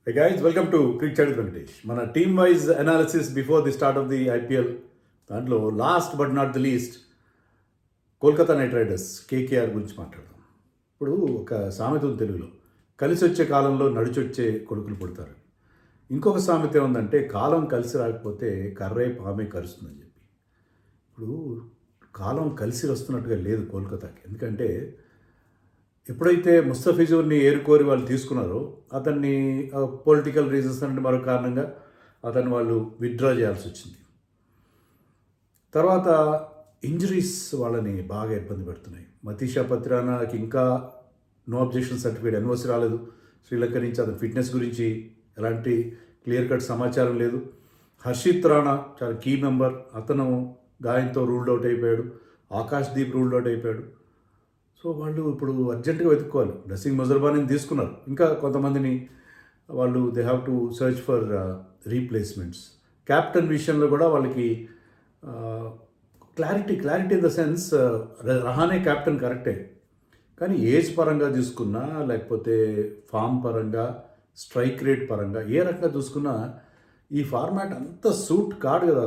Hey guys, welcome to Cricket Chat with Venkatesh. మన team wise analysis before the start of the IPL దాంట్లో last but not the least Kolkata Knight Riders KKR గురించి మాట్లాడదాం. ఇప్పుడు ఒక సామెత ఉంది తెలుగులో, కలిసి వచ్చే కాలంలో నడిచొచ్చే కొడుకులు పుడతారు. ఇంకొక సామెత ఏముందంటే కాలం కలిసి రాకపోతే కర్రే పామే కరుస్తుందని చెప్పి. ఇప్పుడు కాలం కలిసి వస్తున్నట్టుగా లేదు కోల్కతాకి. ఎందుకంటే ఎప్పుడైతే ముస్తఫిజుర్ని ఏరుకోరి వాళ్ళు తీసుకున్నారో అతన్ని పొలిటికల్ రీజన్స్ అంటే మరో కారణంగా అతన్ని వాళ్ళు విత్డ్రా చేయాల్సి వచ్చింది. తర్వాత ఇంజరీస్ వాళ్ళని బాగా ఇబ్బంది పెడుతున్నాయి. మతీషా పత్రానాకి ఇంకా నో అబ్జెక్షన్ సర్టిఫికేట్ ఎన్ఓసి రాలేదు. శ్రీలంక నుంచి అతని ఫిట్నెస్ గురించి ఎలాంటి క్లియర్ కట్ సమాచారం లేదు. హర్షిత్ రాణా చాలా కీ మెంబర్, అతను గాయంతో రూల్డ్ అవుట్ అయిపోయాడు. ఆకాష్ దీప్ రూల్డ్ అవుట్ అయిపోయాడు. సో వాళ్ళు ఇప్పుడు అర్జెంటుగా వెతుక్కోవాలి. డ్రెస్సింగ్ ముజర్బాని తీసుకున్నారు, ఇంకా కొంతమందిని వాళ్ళు they have to search for replacements. Captain విషయంలో కూడా వాళ్ళకి clarity in the sense Rahane captain కరెక్టే, కానీ ఏజ్ పరంగా చూసుకున్నా లేకపోతే ఫామ్ పరంగా స్ట్రైక్ రేట్ పరంగా ఏ రకంగా చూసుకున్నా ఈ ఫార్మాట్ అంత సూట్ కాడు కదా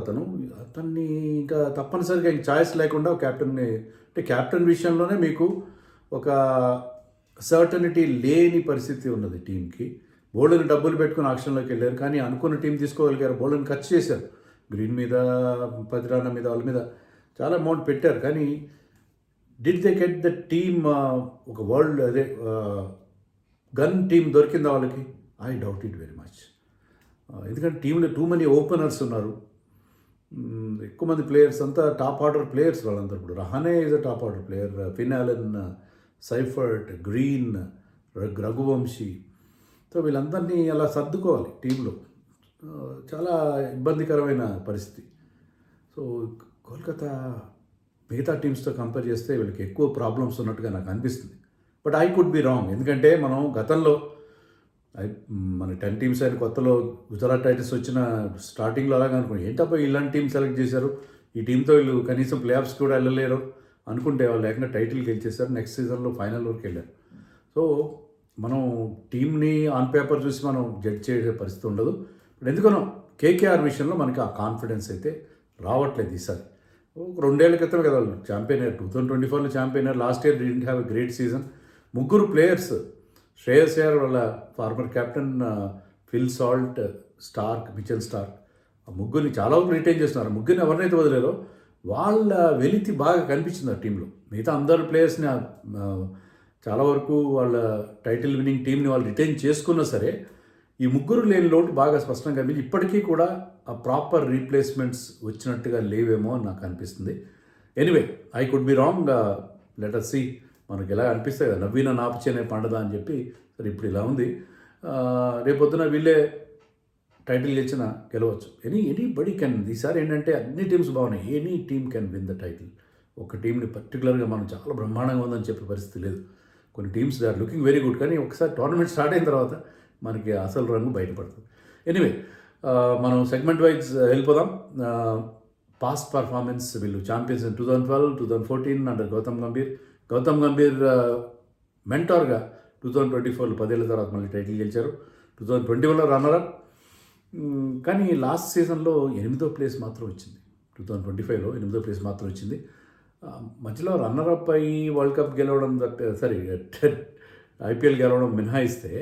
అతన్ని ఇంకా తప్పనిసరిగా ఇంక ఛాయిస్ లేకుండా క్యాప్టెన్ని అంటే క్యాప్టెన్ విషయంలోనే మీకు ఒక సర్టనిటీ లేని పరిస్థితి ఉన్నది టీంకి. బౌలర్ని డబ్బులు పెట్టుకుని ఆక్షన్లోకి వెళ్ళారు, కానీ అనుకున్న టీం తీసుకోగలిగారు. బౌలర్ని ఖర్చు చేశారు, గ్రీన్ మీద, పతిరానా మీద, వాళ్ళ మీద చాలా అమౌంట్ పెట్టారు. కానీ did they get the team ఒక వరల్డ్ గన్ టీం దొరికిందా వాళ్ళకి? I doubt it very much. ఎందుకంటే టీంలో టూ మనీ ఓపెనర్స్ ఉన్నారు, ఎక్కువ మంది ప్లేయర్స్ అంతా టాప్ ఆర్డర్ ప్లేయర్స్ వాళ్ళందరూ. ఇప్పుడు Rahane is a top order player, Finn Allen, Seifert, Green, Raghuvanshi. So వీళ్ళందరినీ అలా సర్దుకోవాలి టీంలో. చాలా ఇబ్బందికరమైన పరిస్థితి. సో కోల్కతా మిగతా టీమ్స్తో కంపేర్ చేస్తే వీళ్ళకి ఎక్కువ ప్రాబ్లమ్స్ ఉన్నట్టుగా నాకు అనిపిస్తుంది. But I could be wrong, ఎందుకంటే మనం గతంలో మన 10 టీమ్స్ అయిన కొత్తలో గుజరాత్ టైటన్స్ వచ్చిన స్టార్టింగ్లో అలాగే అనుకోండి, ఏంటప్ప ఇలాంటి టీం సెలెక్ట్ చేశారు, ఈ టీంతో వీళ్ళు కనీసం ప్లే ఆఫ్స్ కూడా వెళ్ళలేరు అనుకుంటే వాళ్ళు లేకుండా టైటిల్ గెలిచేశారు. నెక్స్ట్ సీజన్లో ఫైనల్ వరకు వెళ్ళారు. సో మనం టీంని ఆన్ పేపర్ చూసి మనం జడ్జ్ చేసే పరిస్థితి ఉండదు. ఇప్పుడు ఎందుకనో కేకేఆర్ విషయంలో మనకి ఆ కాన్ఫిడెన్స్ అయితే రావట్లేదు ఈసారి. 2 ఏళ్ల క్రితం కదా వాళ్ళు ఛాంపియన్ అయ్యారు, 2024లో ఛాంపియన్ అయ్యారు. Last year didn't have a great season. 3 players, Shreyas Iyer వాళ్ళ former captain, Phil Salt, Starc, Mitchell Starc, ఆ ముగ్గురిని చాలా వరకు రిటైన్ చేస్తున్నారు. ముగ్గురిని ఎవరినైతే వదిలేరో వాళ్ళ వెలితి బాగా కనిపించింది ఆ టీంలో. మిగతా అందరు ప్లేయర్స్ని చాలా వరకు వాళ్ళ టైటిల్ విన్నింగ్ టీంని వాళ్ళు రిటైన్ చేసుకున్నా సరే ఈ ముగ్గురు లేని లోటు బాగా స్పష్టంగా కనిపించి ఇప్పటికీ కూడా ఆ ప్రాపర్ రీప్లేస్మెంట్స్ వచ్చినట్టుగా లేవేమో అని నాకు అనిపిస్తుంది. Anyway I could be wrong, let us see. మనకి ఎలా అనిపిస్తాయి కదా, నవ్విన నాపుచేనే పండదా అని చెప్పి. సరే ఇప్పుడు ఇలా ఉంది, రేపొద్దున వీళ్ళే టైటిల్ గెలిచినా గెలవచ్చు. Anybody can. ఈసారి ఏంటంటే అన్ని టీమ్స్ బాగున్నాయి, any team can win the title. ఒక టీంని పర్టికులర్గా మనం చాలా బ్రహ్మాండంగా ఉందని చెప్పే పరిస్థితి లేదు. కొన్ని teams they are looking very good, కానీ ఒకసారి టోర్నమెంట్ స్టార్ట్ అయిన తర్వాత మనకి అసలు రంగు బయటపడుతుంది. ఎనీవే మనం సెగ్మెంట్ వైజ్ వెళ్ళిపోదాం. పాస్ట్ పర్ఫార్మెన్స్, వీళ్ళు champions in 2012, 2014 under Gautam Gambhir మెంటార్గా 2024లో 10 ఏళ్ళ తర్వాత మళ్ళీ టైటిల్ గెలిచారు. 2021లో రన్నరప్, కానీ లాస్ట్ సీజన్లో 8వ ప్లేస్ మాత్రం వచ్చింది. 2025లో 8వ ప్లేస్ మాత్రం వచ్చింది. మధ్యలో రన్నరప్ అయ్యి వరల్డ్ కప్ గెలవడం, ఐపీఎల్ గెలవడం మినహాయిస్తే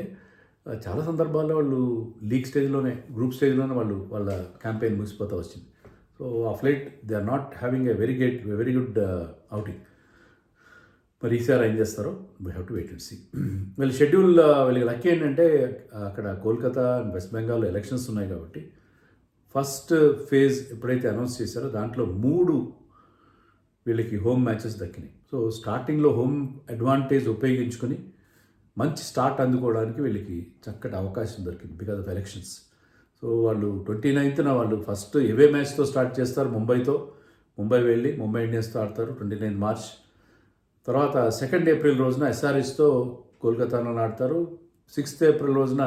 చాలా సందర్భాల్లో వాళ్ళు లీగ్ స్టేజ్లోనే, గ్రూప్ స్టేజ్లోనే వాళ్ళ క్యాంపెయిన్ ముగిసిపోతూ వచ్చింది. So of late they are not having a very good outing. మరి ఈసారి ఏం చేస్తారో we have to wait and see. వీళ్ళ షెడ్యూల్, వీళ్ళకి లక్కీ ఏంటంటే అక్కడ కోల్కతా అండ్ వెస్ట్ బెంగాల్లో ఎలక్షన్స్ ఉన్నాయి కాబట్టి ఫస్ట్ ఫేజ్ ఎప్పుడైతే అనౌన్స్ చేశారో దాంట్లో 3 వీళ్ళకి హోమ్ మ్యాచెస్ దక్కినాయి. సో స్టార్టింగ్లో హోమ్ అడ్వాంటేజ్ ఉపయోగించుకొని మంచి స్టార్ట్ అందుకోవడానికి వీళ్ళకి చక్కటి అవకాశం దొరికింది బికాజ్ ఆఫ్ ఎలక్షన్స్. సో వాళ్ళు 29న వాళ్ళు ఫస్ట్ ఎవే మ్యాచ్తో స్టార్ట్ చేస్తారు, ముంబై వెళ్ళి ముంబై ఇండియన్స్తో ఆడతారు 29 మార్చ్. తర్వాత 2 ఏప్రిల్ రోజున ఎస్ఆర్హెచ్తో కోల్కతాలో ఆడతారు. 6 ఏప్రిల్ రోజున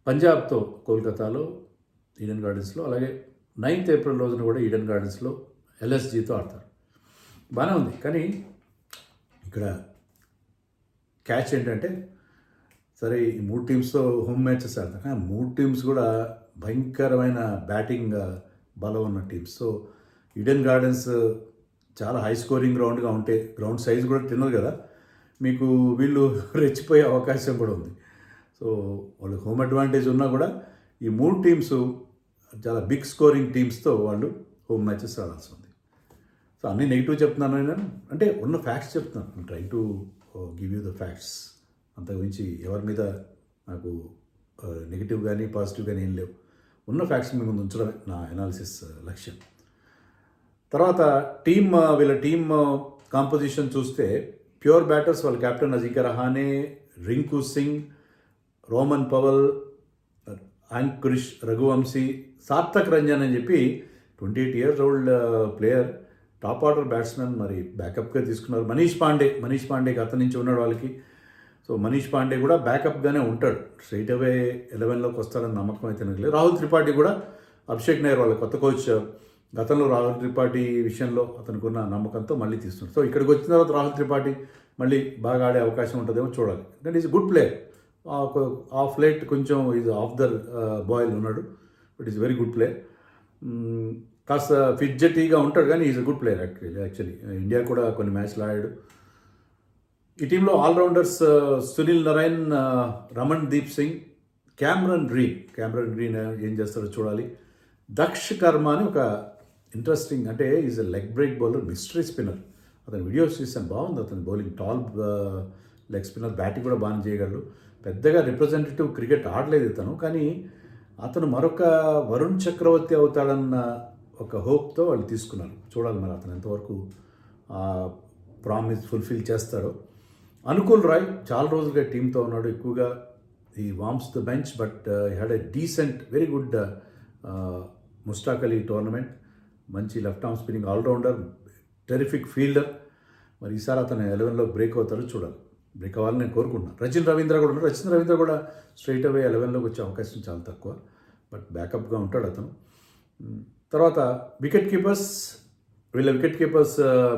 పంజాబ్తో కోల్కతాలో ఈడెన్ గార్డెన్స్లో, అలాగే 9 ఏప్రిల్ రోజున కూడా ఈడెన్ గార్డెన్స్లో ఎల్ఎస్జీతో ఆడతారు. బాగానే ఉంది, కానీ ఇక్కడ క్యాచ్ ఏంటంటే సరే ఈ 3 టీమ్స్తో హోమ్ మ్యాచెస్ ఆడతాం, కానీ 3 టీమ్స్ కూడా భయంకరమైన బ్యాటింగ్ బలం ఉన్న టీమ్స్. సో ఈడెన్ గార్డెన్స్ చాలా హై స్కోరింగ్ గ్రౌండ్గా ఉంటే, గ్రౌండ్ సైజ్ కూడా తిన్నది కదా, మీకు వీళ్ళు రెచ్చిపోయే అవకాశం కూడా ఉంది. సో వాళ్ళకి హోమ్ అడ్వాంటేజ్ ఉన్నా కూడా ఈ 3 టీమ్స్ చాలా బిగ్ స్కోరింగ్ టీమ్స్తో వాళ్ళు హోమ్ మ్యాచెస్ ఆడాల్సి ఉంది. సో అన్నీ నెగిటివ్ చెప్తున్నాను నేను, అంటే ఉన్న ఫ్యాక్ట్స్ చెప్తున్నాను, try to give you the facts. అంత గురించి ఎవరి మీద నాకు నెగిటివ్ కానీ పాజిటివ్ కానీ ఏం లేవు, ఉన్న ఫ్యాక్ట్స్ మీ ముందు ఉంచడమే నా అనాలిసిస్ లక్ష్యం. తర్వాత వీళ్ళ టీమ్ కాంపోజిషన్ చూస్తే ప్యూర్ బ్యాటర్స్ వాళ్ళ captain Ajinkya Rahane, Rinku Singh, Rovman Powell, Angkrish Raghuvanshi, Sarthak Ranjan అని చెప్పి 28 years old player, top order batsmen. మరి బ్యాకప్గా తీసుకున్నారు మనీష్ పాండేకి అతని నుంచి ఉన్నాడు వాళ్ళకి. సో మనీష్ పాండే కూడా బ్యాకప్గానే ఉంటాడు, స్ట్రైట్ అవే 11లోకి వస్తాడని నమ్మకం అయితే నాకు లేదు. రాహుల్ త్రిపాఠి కూడా, అభిషేక్ నాయర్ వాళ్ళ కొత్త కోచ్, గతంలో రాహుల్ త్రిపాఠి విషయంలో అతనికి ఉన్న నమ్మకంతో మళ్ళీ తీస్తున్నాడు. సో ఇక్కడికి వచ్చిన తర్వాత రాహుల్ త్రిపాఠి మళ్ళీ బాగా ఆడే అవకాశం ఉంటుందేమో చూడాలి. ఎందుకంటే is good player, of late కొంచెం ఈజ్ ఆఫ్ ద బాయిల్ ఉన్నాడు, but is very good player. కాస్త ఫిడ్జెటీగా ఉంటాడు కానీ is a good player actually. India కూడా కొన్ని మ్యాచ్లు ఆడాడు. ఈ టీంలో allrounders Sunil Narine, Ramandeep Singh, Cameron Green ఏం చేస్తారో చూడాలి. దక్ష్ కర్మ అని ఒక ఇంట్రెస్టింగ్, అంటే is a leg break bowler, mystery spinner. అతని వీడియోస్ చూసాను, బాగుంది అతని bowling, tall leg spinner, batting కూడా బాగా చేయగలడు. పెద్దగా రిప్రజెంటేటివ్ క్రికెట్ ఆడలేదు ఇతను, కానీ అతను మరొక వరుణ్ చక్రవర్తి అవుతాడన్న ఒక హోప్తో వాళ్ళు తీసుకున్నారు. చూడాలి మరి అతను ఎంతవరకు ప్రామిస్ ఫుల్ఫిల్ చేస్తాడో. అనుకుల్ రాయ్ చాలా రోజులుగా టీంతో ఉన్నాడు, ఎక్కువగా ఈ warms the bench, but had a decent very good Mushtaq Ali tournament. మంచి left arm spinning allrounder, terrific fielder. మరి ఈసారి అతను 11లో బ్రేక్ అవుతాడో చూడాలి, బ్రేక్ అవ్వాలని నేను కోరుకుంటున్నాను. రచిన్ రవీంద్ర కూడా స్ట్రైట్ అవే 11లోకి వచ్చే అవకాశం చాలా తక్కువ, బట్ బ్యాకప్గా ఉంటాడు అతను. తర్వాత వికెట్ కీపర్స్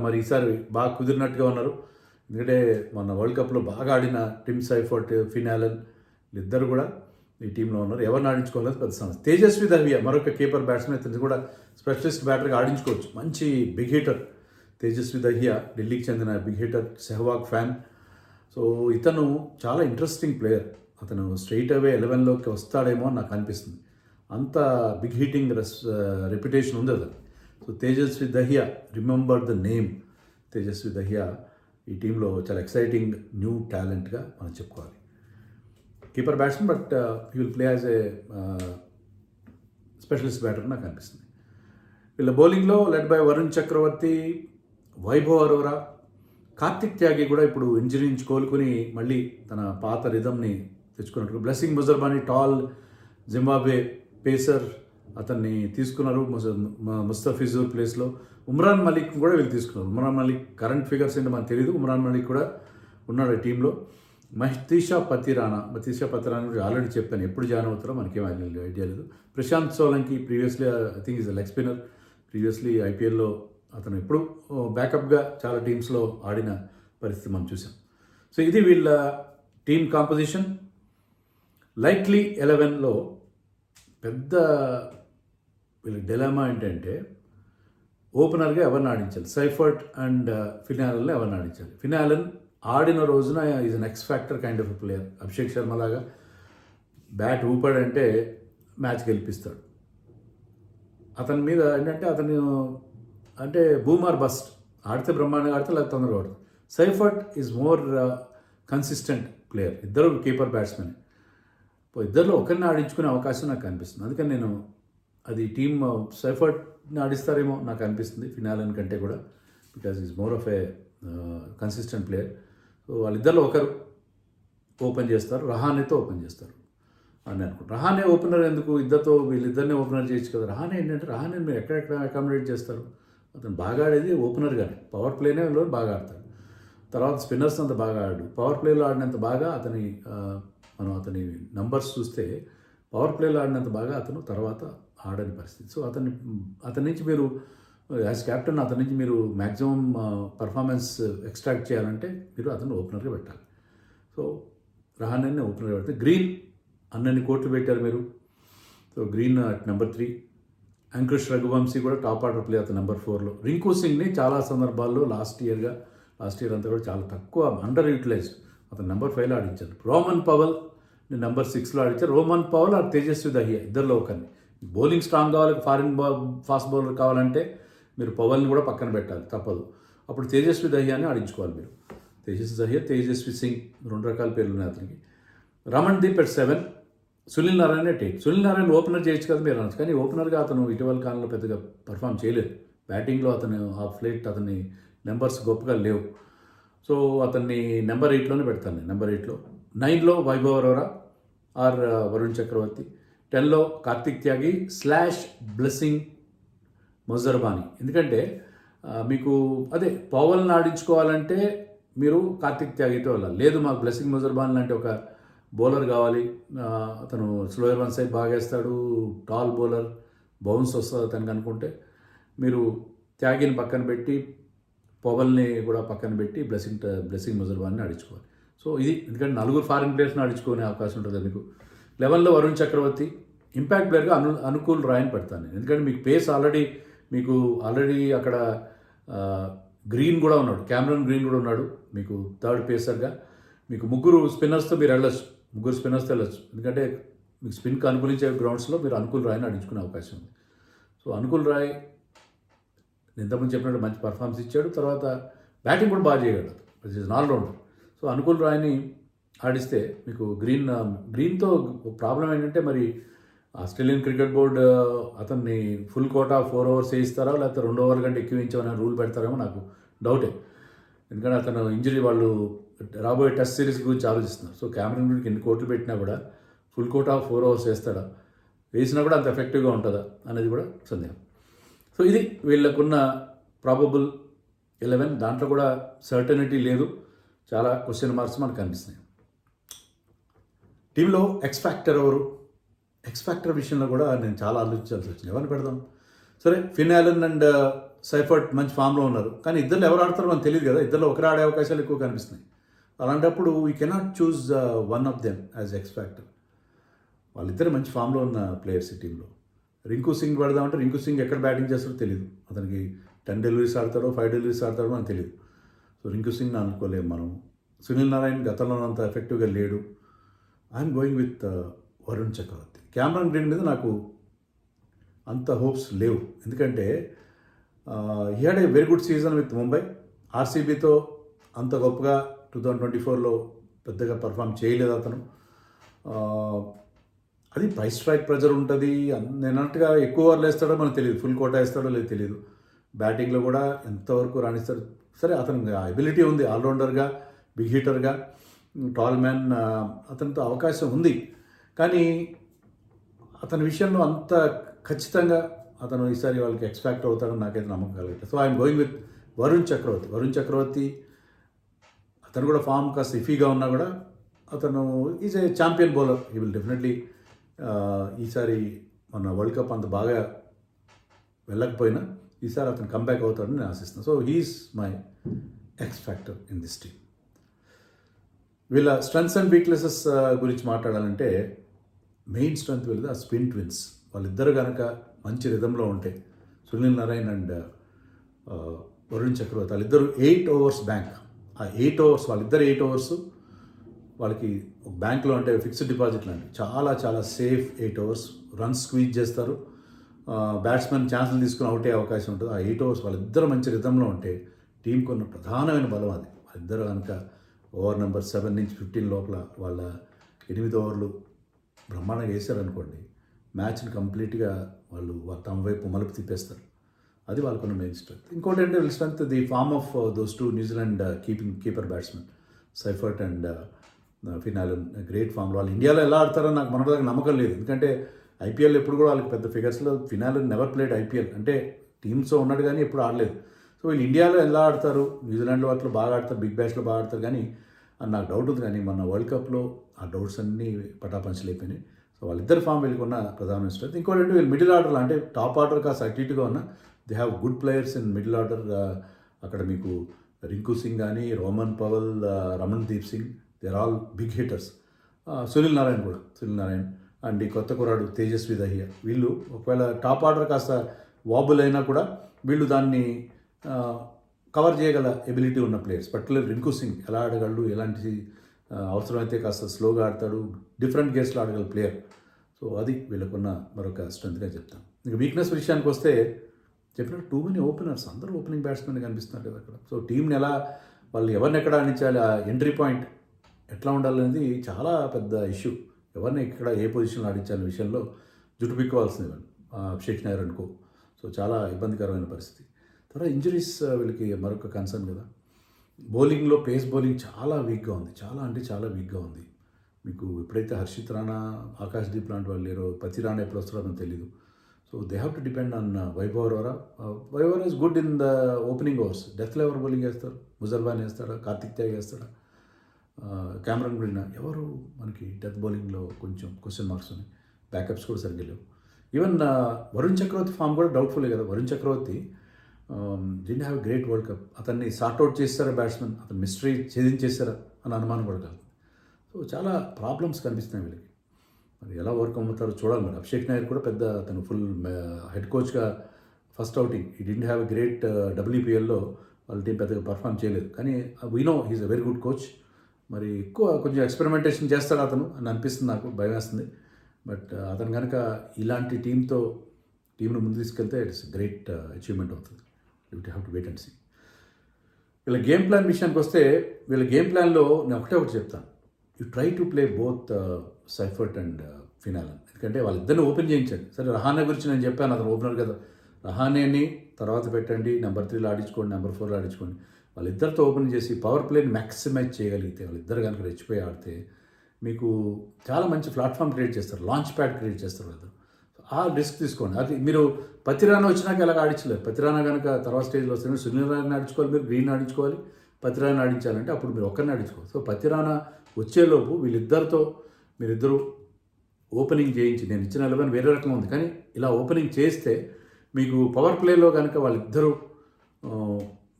మరి ఈసారి బాగా కుదిరినట్టుగా ఉన్నారు. ఎందుకంటే మన వరల్డ్ కప్లో బాగా ఆడిన టిమ్ సైఫర్ట్, ఫిన్ అలెన్ ఇద్దరు కూడా ఈ టీంలో ఉన్నారు. ఎవరిని ఆడించుకోలేదు పెద్ద సమస్య. తేజస్వి దహియా మరొక కీపర్ బ్యాట్స్మెన్, ఇతను కూడా స్పెషలిస్ట్ బ్యాటర్గా ఆడించుకోవచ్చు, మంచి బిగ్ హిటర్ తేజస్వి దహియా, ఢిల్లీకి చెందిన big hitter, Sehwag fan. So ఇతను చాలా ఇంట్రెస్టింగ్ ప్లేయర్, అతను స్ట్రైట్ అవే 11లోకి వస్తాడేమో అని నాకు అనిపిస్తుంది, అంత బిగ్ హిట్టింగ్ రెప్యుటేషన్ ఉంది అతను. So Tejasvi Dahiya, remember the name Tejasvi Dahiya, ఈ టీంలో చాలా ఎక్సైటింగ్ న్యూ టాలెంట్గా మనం చెప్పుకోవాలి. Keeper batsmen, but he will play as a specialist batter నాకు అనిపిస్తుంది. వీళ్ళ బౌలింగ్లో లెడ్ బై వరుణ్ చక్రవర్తి, వైభవ్ అరోరా, కార్తిక్ త్యాగి కూడా ఇప్పుడు ఇంజరీ నుంచి కోలుకుని మళ్ళీ తన పాత రిథమ్ని తెచ్చుకున్నట్టు. Blessing Muzarabani, tall Zimbabwe pacer, అతన్ని తీసుకున్నారు ముస్తఫిజుర్ ప్లేస్లో. ఉమ్రాన్ మలిక్ కూడా వీళ్ళు తీసుకున్నారు. ఉమ్రాన్ మలిక్ కరెంట్ ఫిగర్స్ ఏంటో మనకు తెలియదు, ఉమ్రాన్ మలిక్ కూడా ఉన్నాడు ఈ టీంలో. మతీషా పతిరానా గురించి ఆల్రెడీ చెప్పాను, ఎప్పుడు జాయిన్ అవుతారో మనకేం ఐడియా లేదు. Prashant Solanki previously I think is a leg spinner, previously ఐపీఎల్లో అతను ఎప్పుడు బ్యాకప్గా చాలా టీమ్స్లో ఆడిన పరిస్థితి మనం చూసాం. సో ఇది వీళ్ళ టీమ్ కాంపోజిషన్. లైక్లీ 11లో పెద్ద వీళ్ళ డిలమా ఏంటంటే ఓపెనర్గా ఎవరిని ఆడించాలి, సైఫర్ట్ అండ్ ఫిన్ అలెన్ని ఎవరిని ఆడించాలి. ఫిన్ అలెన్ ఆడిన రోజున is an ex factor kind of player, Abhishek Sharma లాగా బ్యాట్ ఊపాడంటే మ్యాచ్ గెలిపిస్తాడు. అతని మీద ఏంటంటే అంటే బూమర్ బస్ట్, ఆడితే బ్రహ్మాండంగా ఆడితే లేకపోతే తొందరగా ఆడుతుంది. సైఫర్ట్ ఈజ్ మోర్ కన్సిస్టెంట్ ప్లేయర్, ఇద్దరు కీపర్ బ్యాట్స్మెన్. ఇద్దరిలో ఒకరిని ఆడించుకునే అవకాశం నాకు కనిపిస్తుంది. అందుకని నేను అది టీమ్ సైఫర్ట్ని ఆడిస్తారేమో నాకు అనిపిస్తుంది ఫిన్ అలెన్ కంటే కూడా, because is more of a consistent player. So వాళ్ళిద్దరిలో ఒకరు ఓపెన్ చేస్తారు, రహానేతో ఓపెన్ చేస్తారు అని అనుకుంటారు. రహానే ఓపెనర్ ఎందుకు, వీళ్ళిద్దరినే ఓపెనర్ చేయొచ్చు కదా. రహానే ఏంటంటే రహానే మీరు ఎక్కడెక్కడ అకామిడేట్ చేస్తారు, అతను బాగా ఆడేది ఓపెనర్, పవర్ ప్లేనే బాగా ఆడతాడు. తర్వాత స్పిన్నర్స్ అంత బాగా ఆడాడు, పవర్ ప్లేలో ఆడినంత బాగా మనం అతని నంబర్స్ చూస్తే పవర్ ప్లేలో ఆడినంత బాగా అతను తర్వాత ఆడని పరిస్థితి. సో అతని నుంచి మీరు యాజ్ క్యాప్టెన్ అతని నుంచి మీరు మ్యాక్సిమం పర్ఫార్మెన్స్ ఎక్స్ట్రాక్ట్ చేయాలంటే మీరు అతను ఓపెనర్గా పెట్టాలి. సో రహానేని ఓపెనర్ పెడితే గ్రీన్ అన్నన్ని కోట్లు పెట్టారు మీరు. So Green at number 3. Angkrish Raghuvanshi కూడా టాప్ ఆర్డర్ ప్లే అతను నెంబర్ 4లో. రింకు సింగ్ని చాలా సందర్భాల్లో లాస్ట్ ఇయర్ అంతా కూడా చాలా తక్కువ అండర్ యూటిలైజ్డ్, అతను నెంబర్ 5లో ఆడించారు. రోమన్ పవల్ నెంబర్ 6లో ఆడించారు. Rovman Powell or Tejasvi Dahiya ఇద్దరిలో ఒకరిని. బౌలింగ్ స్ట్రాంగ్ కావాలి, ఫాస్ట్ బౌలర్ కావాలంటే మీరు పవల్ని కూడా పక్కన పెట్టాలి, తప్పదు. అప్పుడు తేజస్వి దహియాని ఆడించుకోవాలి మీరు. తేజస్వి దహియా, తేజస్వి సింగ్ 2 రకాల పేర్లు ఉన్నాయి అతనికి. Raman Deep at 7, Sunil Narayana at 8. Sunil Narayana opener చేయొచ్చు కదా మీరు అనొచ్చు, కానీ ఓపెనర్గా అతను ఇటీవల కాలంలో పెద్దగా పర్ఫామ్ చేయలేదు. బ్యాటింగ్లో అతను ఆఫ్ లేట్ అతని నెంబర్స్ గొప్పగా లేవు. సో అతన్ని నెంబర్ 8లోనే పెడతాను నేను, నెంబర్ 8లో. 9లో వైభవ్ అరోరా ఆర్ వరుణ్ చక్రవర్తి. 10లో కార్తిక్ త్యాగి / బ్లెస్సింగ్ మొజర్బానీ. ఎందుకంటే మీకు అదే పవల్ని ఆడించుకోవాలంటే మీరు కార్తిక్ త్యాగితో వెళ్ళాలి. లేదు మాకు బ్లెస్సింగ్ మొజర్బానీ లాంటి ఒక బౌలర్ కావాలి, అతను స్లోయర్ వన్ సైడ్ బాగా వేస్తాడు, టాల్ బౌలర్, బౌన్స్ వస్తుంది అతనికి అనుకుంటే మీరు త్యాగిని పక్కన పెట్టి పవల్ని కూడా పక్కన పెట్టి బ్లెస్సింగ్ మొజర్బాన్ని ఆడించుకోవాలి. సో ఇది ఎందుకంటే 4 ఫారిన్ ప్లేయర్స్ని ఆడించుకునే అవకాశం ఉంటుంది మీకు. 11లో వరుణ్ చక్రవర్తి. ఇంపాక్ట్ ప్లేయర్గా అనుకూల్ రాయని పెడతాను నేను, ఎందుకంటే మీకు పేస్ ఆల్రెడీ అక్కడ గ్రీన్ కూడా ఉన్నాడు, క్యామరన్ గ్రీన్ కూడా ఉన్నాడు మీకు థర్డ్ పేసర్గా. మీకు 3 స్పిన్నర్స్తో మీరు వెళ్ళొచ్చు, 3 స్పిన్నర్స్తో వెళ్ళొచ్చు, ఎందుకంటే మీకు స్పిన్కి అనుకూలించే గ్రౌండ్స్లో మీరు అనుకూల్ రాయ్ని ఆడించుకునే అవకాశం ఉంది. సో అనుకూల్ రాయ్ ఇంతకుముందు చెప్పినట్టు మంచి పర్ఫార్మెన్స్ ఇచ్చాడు, తర్వాత బ్యాటింగ్ కూడా బాగా చేయగలడు, ఇట్ ఈస్ ఆల్రౌండర్. సో అనుకూల్ రాయ్ని ఆడిస్తే మీకు గ్రీన్తో ప్రాబ్లం ఏంటంటే మరి ఆస్ట్రేలియన్ క్రికెట్ బోర్డు అతన్ని ఫుల్ కోటా 4 ఓవర్స్ వేయిస్తారా, లేకపోతే 2 ఓవర్ల కంటే ఎక్కువ ఇచ్చామని రూల్ పెడతారేమో నాకు డౌటే. ఎందుకంటే అతను ఇంజరీ వాళ్ళు రాబోయే టెస్ట్ సిరీస్ గురించి ఆలోచిస్తున్నారు. సో క్యామరన్ గ్రీన్కి ఎన్ని కోట్లు పెట్టినా కూడా ఫుల్ కోటా 4 ఓవర్స్ వేస్తాడా, వేసినా కూడా అంత ఎఫెక్టివ్గా ఉంటుందా అనేది కూడా సందేహం. సో ఇది వీళ్ళకున్న ప్రాబబుల్ 11. దాంట్లో కూడా సర్టనిటీ లేదు, చాలా క్వశ్చన్ మార్క్స్ మనకు కనిపిస్తున్నాయి. టీంలో ఎక్స్ ఫ్యాక్టర్ విషయంలో కూడా నేను చాలా ఆలోచించాల్సి వచ్చింది. ఎవరిని పెడదాం? సరే, ఫిన్ యాలన్ అండ్ సైఫర్ట్ మంచి ఫామ్లో ఉన్నారు, కానీ ఇద్దరు ఎవరు ఆడతారో మనకు తెలియదు కదా, ఇద్దరు ఒకరు ఆడే అవకాశాలు ఎక్కువ కనిపిస్తున్నాయి. అలాంటప్పుడు we cannot choose one of them as X factor. వాళ్ళిద్దరు మంచి ఫామ్లో ఉన్న ప్లేయర్స్ ఈ టీంలో. రింకు సింగ్ పెడదామంటే రింకు సింగ్ ఎక్కడ బ్యాటింగ్ చేస్తాడో తెలియదు, అతనికి 10 డెలివరీస్ ఆడతాడో 5 డెలివరీస్ ఆడతాడో మనకు తెలియదు. సో రింకు సింగ్ని అనుకోలేము మనం. సునీల్ నారాయణ గతంలో అంత ఎఫెక్టివ్గా లేడు. I'm going with Varun Chakravarthy. Cameron Green మీద నాకు అంత హోప్స్ లేవు, ఎందుకంటే he had a very good season with Mumbai. ఆర్సీబీతో అంత గొప్పగా 2024లో పెద్దగా పర్ఫామ్ చేయలేదు అతను. అది ప్రైస్ స్ట్రైక్ ప్రెజర్ ఉంటుంది, నేను అన్నట్టుగా ఎక్కువ ఓవర్లు వేస్తాడో మనకు తెలియదు, ఫుల్ కోటా వేస్తాడో లేదు తెలియదు. బ్యాటింగ్లో కూడా ఎంతవరకు రాణిస్తాడు. సరే, అతనికి ఎబిలిటీ ఉంది, ఆల్రౌండర్గా, బిగ్ హీటర్గా, టాల్ మ్యాన్, అతనితో అవకాశం ఉంది. కానీ అతని విషయంలో అంత ఖచ్చితంగా అతను ఈసారి వాళ్ళకి ఎక్స్పెక్ట్ అవుతాడని నాకైతే నమ్మకం కలగట్లేదు. So I'm going with Varun Chakravarthy. అతను కూడా ఫామ్ కాస్త ఇఫీగా ఉన్నా కూడా అతను is a champion bowler. He will definitely ఈసారి మన వరల్డ్ కప్ అంత బాగా వెళ్ళకపోయినా ఈసారి అతను కంబ్యాక్ అవుతాడని నేను ఆశిస్తున్నాను. So he's my X factor in this team. వీళ్ళ స్ట్రెంగ్స్ అండ్ వీక్నెసెస్ గురించి మాట్లాడాలంటే మెయిన్ స్ట్రెంగ్త్ వీళ్ళది ఆ స్పిన్ ట్విన్స్. వాళ్ళిద్దరు కనుక మంచి రిధంలో ఉంటే, సునీల్ నారాయణ్ అండ్ వరుణ్ చక్రవర్తి, వాళ్ళిద్దరు 8 ఓవర్స్ బ్యాంక్. ఆ 8 ఓవర్స్ వాళ్ళిద్దరు 8 ఓవర్స్ వాళ్ళకి ఒక బ్యాంక్లో అంటే ఫిక్స్డ్ డిపాజిట్ లాంటి చాలా చాలా సేఫ్ 8 ఓవర్స్. రన్స్ స్క్వీజ్ చేస్తారు, బ్యాట్స్మెన్ ఛాన్సులు తీసుకుని అవుట్ అయ్యే అవకాశం ఉంటుంది. ఆ 8 ఓవర్స్ వాళ్ళిద్దరు మంచి రిధంలో ఉంటే టీంకి ఉన్న ప్రధానమైన బలం అది. వాళ్ళిద్దరు కనుక ఓవర్ నెంబర్ 7 నుంచి 15 లోపల వాళ్ళ 8 ఓవర్లు బ్రహ్మాండంగా వేశారనుకోండి, మ్యాచ్ని కంప్లీట్గా వాళ్ళు తమ వైపు మలుపు తిప్పేస్తారు. అది వాళ్ళకున్న మెయిన్ స్ట్రెంత్. ఇంకోటి అంటే వీళ్ళ strength the form of those 2 New Zealand keeper batsmen Seifert and Finn Allen, great ఫామ్లో. వాళ్ళు ఇండియాలో ఎలా ఆడతారో నాకు మన దగ్గర నమ్మకం లేదు, ఎందుకంటే ఐపీఎల్ ఎప్పుడు కూడా వాళ్ళకి పెద్ద ఫిగర్స్లో ఫిన్ యాలన్ నెవర్ ప్లేడ్ ఐపీఎల్, అంటే టీమ్స్లో ఉన్నాడు కానీ ఎప్పుడు ఆడలేదు. సో వీళ్ళు ఇండియాలో ఎలా ఆడతారు, న్యూజిలాండ్లో వాటిలో బాగా ఆడతారు, బిగ్ బ్యాష్లో బాగా ఆడతారు, కానీ అని నాకు డౌట్ ఉంది. కానీ మన వరల్డ్ కప్లో ఆ డౌట్స్ అన్నీ పటాపంచలు అయిపోయినాయి. సో వాళ్ళిద్దరు ఫామ్ వెళ్ళుకున్న ప్రధానమైన స్ట్రెంత్. ఇంకోటి అంటే వీళ్ళు మిడిల్ ఆర్డర్లో, అంటే టాప్ ఆర్డర్ కాస్త అటు ఇటుగా ఉన్న, they have good players in middle order. అక్కడ మీకు రింకు సింగ్ కానీ, Rovman Powell, Ramandeep Singh, they are all big hitters. Sunil Narayan and ఈ కొత్త కుర్రాడు తేజస్వి దహియా, వీళ్ళు ఒకవేళ టాప్ ఆర్డర్ కాస్త వాబుల్ అయినా కూడా వీళ్ళు దాన్ని కవర్ చేయగల ఎబిలిటీ ఉన్న ప్లేయర్స్. పర్టికులర్ రింకు సింగ్ ఎలా ఆడగలడు, ఎలాంటి అవసరమైతే కాస్త స్లోగా ఆడతాడు, డిఫరెంట్ గేమ్స్లో ఆడగల ప్లేయర్. సో అది వీళ్ళకున్న మరొక స్ట్రెంత్గా చెప్తాను. ఇంకా వీక్నెస్ విషయానికి వస్తే చెప్పినట్టు టూ మెనీ ఓపెనర్స్, అందరూ ఓపెనింగ్ బ్యాట్స్మెన్ కనిపిస్తున్నారు కదా అక్కడ. సో టీంని ఎలా వాళ్ళు ఎవరిని ఎక్కడ ఆడించాలి, ఆ ఎంట్రీ పాయింట్ ఎట్లా ఉండాలనేది చాలా పెద్ద ఇష్యూ. ఎవరిని ఇక్కడ ఏ పొజిషన్లో ఆడించాలనే విషయంలో జుట్టు పిక్కోవాల్సింది వాళ్ళు, అభిషేక్ నాయర్ అనుకో. సో చాలా ఇబ్బందికరమైన పరిస్థితి. తర్వాత ఇంజరీస్ వీళ్ళకి మరొక కన్సర్న్ కదా. బౌలింగ్లో పేస్ బౌలింగ్ చాలా వీక్గా ఉంది, చాలా అంటే చాలా వీక్గా ఉంది. మీకు ఎప్పుడైతే హర్షిత్ రాణా, ఆకాష్ దీప్ లాంటి వాళ్ళు లేరో, పతి రాణా ఎప్పుడు వస్తారో నాకు తెలీదు. So they have to depend on Vaibhav Arora. Vaibhav Arora is good in the opening overs. డెత్లో ఎవరు బౌలింగ్ వేస్తారు? ముజర్బాన్ వేస్తాడా, కార్తిక్ త్యాగ్ వేస్తాడా, క్యామరన్ గ్రీన్, ఎవరు మనకి డెత్ బౌలింగ్లో కొంచెం క్వశ్చన్ మార్క్స్ ఉన్నాయి. బ్యాకప్స్ కూడా సరిగ్గా లేవు. ఈవెన్ వరుణ్ చక్రవర్తి ఫామ్ కూడా డౌట్ఫుల్లే కదా. Varun Chakravarthy didn't have great world cup. అతన్ని సార్ట్అవుట్ చేస్తారా బ్యాట్స్మెన్, అతను మిస్టరీ ఛేదించేస్తారా అని అనుమానం పడగలదు. సో చాలా ప్రాబ్లమ్స్ కనిపిస్తున్నాయి వీళ్ళకి. మరి ఎలా ఓవర్కమ్ అవుతారో చూడాలి. మరి అభిషేక్ నాయర్ కూడా పెద్ద అతను ఫుల్ హెడ్ కోచ్గా ఫస్ట్ అవుటింగ్ ఈ డింట్ హ్యావ్ ఎ గ్రేట్ WPLలో వాళ్ళ టీం పెద్దగా పర్ఫామ్ చేయలేదు. కానీ we know he's a very good coach. మరి ఎక్కువ కొంచెం ఎక్స్పెరిమెంటేషన్ చేస్తాడు అతను అని అనిపిస్తుంది, నాకు భయం వేస్తుంది. బట్ అతను కనుక ఇలాంటి టీంను ముందు తీసుకెళ్తే ఇట్స్ గ్రేట్ అచీవ్మెంట్ అవుతుంది. You have to wait and see. వీళ్ళ గేమ్ ప్లాన్ విషయానికి వస్తే, వీళ్ళ గేమ్ ప్లాన్లో నేను ఒకటి చెప్తాను. You try to play both Seifert and Finn Allen. ఎందుకంటే వాళ్ళిద్దరిని ఓపెన్ చేయించండి. సరే రహానే గురించి నేను చెప్పాను, అతను ఓపెనర్ కదా, రహానేని తర్వాత పెట్టండి, నెంబర్ 3లో ఆడించుకోండి, నెంబర్ 4లో ఆడించుకోండి. వాళ్ళిద్దరితో ఓపెన్ చేసి పవర్ ప్లేని మ్యాక్సిమైజ్ చేయగలిగితే, వాళ్ళిద్దరు కనుక రెచ్చిపోయి ఆడితే మీకు చాలా మంచి ప్లాట్ఫామ్ క్రియేట్ చేస్తారు, లాంచ్ ప్యాడ్ క్రియేట్ చేస్తారు వాళ్ళు. ఆ రిస్క్ తీసుకోండి. అది మీరు పతిరానా వచ్చినాక ఎలాగ ఆడించలేరు. పతిరానా కనుక తర్వాత స్టేజ్లో వస్తే సునీల్ రాయని ఆడించుకోవాలి, మీరు గ్రీన్ ఆడించుకోవాలి. పతిరానా ఆడించాలంటే అప్పుడు మీరు ఒక్కరిని ఆడించుకోవాలి. సో పతిరానా వచ్చేలోపు వీళ్ళిద్దరితో మీరిద్దరూ ఓపెనింగ్ చేయించి, నేను ఇచ్చిన 11 వేరే రకంగా ఉంది, కానీ ఇలా ఓపెనింగ్ చేస్తే మీకు పవర్ ప్లేలో కనుక వాళ్ళిద్దరూ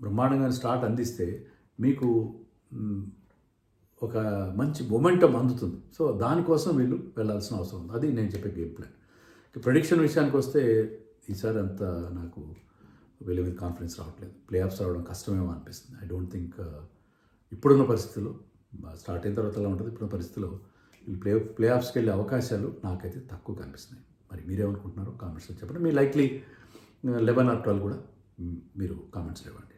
బ్రహ్మాండంగా స్టార్ట్ అందిస్తే మీకు ఒక మంచి మొమెంటం అందుతుంది. సో దానికోసం వీళ్ళు వెళ్ళాల్సిన అవసరం ఉంది. అది నేను చెప్పే గేమ్ ప్లాన్. ప్రెడిక్షన్ విషయానికి వస్తే ఈసారి అంత నాకు వీళ్ళ మీద కాన్ఫిడెన్స్ రావట్లేదు. ప్లే ఆఫ్స్ రావడం కష్టమేమో అనిపిస్తుంది. ఐ డోంట్ థింక్ ఇప్పుడున్న పరిస్థితుల్లో, స్టార్ట్ అయిన తర్వాత ఎలా ఉంటుంది, ఇప్పుడున్న పరిస్థితుల్లో వీళ్ళు ప్లే ఆఫ్స్కి వెళ్ళే అవకాశాలు నాకైతే తక్కువ కనిపిస్తున్నాయి. మరి మీరేమనుకుంటున్నారో కామెంట్స్లో చెప్పండి. మీ లైక్లీ 11 or 12 కూడా మీరు కామెంట్స్లో ఇవ్వండి.